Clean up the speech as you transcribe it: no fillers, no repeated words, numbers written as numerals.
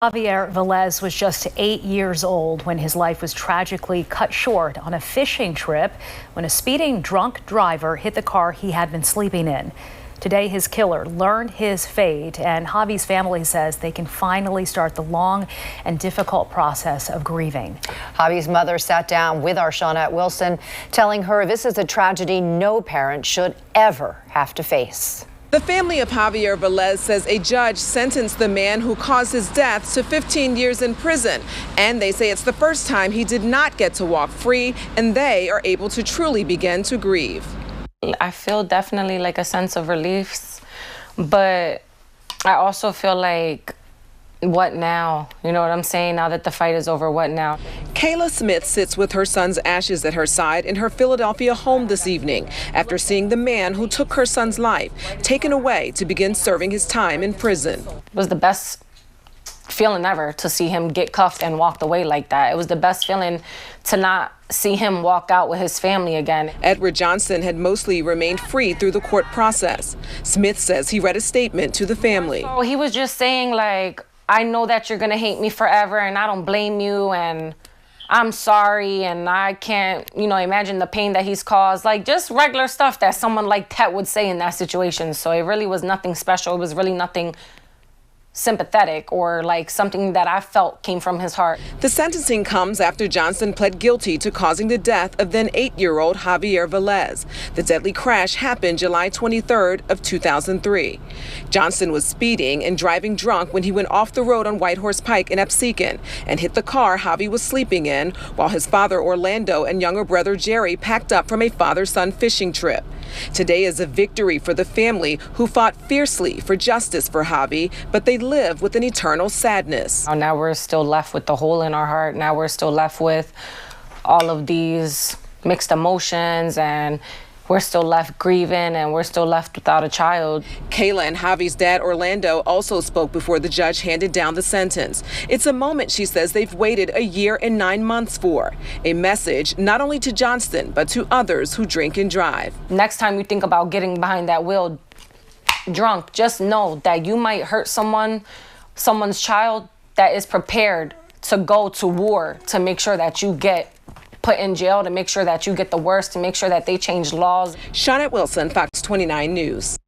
Javier Velez was just 8 years old when his life was tragically cut short on a fishing trip when a speeding drunk driver hit the car he had been sleeping in. Today, his killer learned his fate, and Javi's family says they can finally start the long and difficult process of grieving. Javi's mother sat down with our Shawnette Wilson, telling her this is a tragedy no parent should ever have to face. The family of Javier Velez says a judge sentenced the man who caused his death to 15 years in prison. And they say it's the first time he did not get to walk free, and they are able to truly begin to grieve. I feel definitely like a sense of relief, but I also feel like, what now? You know what I'm saying? Now that the fight is over, what now? Kayla Smith sits with her son's ashes at her side in her Philadelphia home this evening after seeing the man who took her son's life taken away to begin serving his time in prison. It was the best feeling ever to see him get cuffed and walked away like that. It was the best feeling to not see him walk out with his family again. Edward Johnson had mostly remained free through the court process. Smith says he read a statement to the family. So he was just saying, like, I know that you're gonna hate me forever and I don't blame you and I'm sorry and I can't, imagine the pain that he's caused. Like, just regular stuff that someone like that would say in that situation. So it really was nothing special. It was really nothing sympathetic or like something that I felt came from his heart. The sentencing comes after Johnson pled guilty to causing the death of then 8-year-old Javier Velez. The deadly crash happened July 23rd of 2003. Johnson was speeding and driving drunk when he went off the road on Whitehorse Pike in Absecon and hit the car Javi was sleeping in while his father Orlando and younger brother Jerry packed up from a father-son fishing trip. Today is a victory for the family who fought fiercely for justice for Javi, but they live with an eternal sadness. Now we're still left with the hole in our heart. Now we're still left with all of these mixed emotions, and we're still left grieving, and we're still left without a child. Kayla and Javi's dad, Orlando, also spoke before the judge handed down the sentence. It's a moment, she says, they've waited a year and 9 months for. A message not only to Johnston, but to others who drink and drive. Next time you think about getting behind that wheel drunk, just know that you might hurt someone's child that is prepared to go to war to make sure that you get put in jail, to make sure that you get the worst, to make sure that they change laws. Shawnette Wilson, Fox 29 News.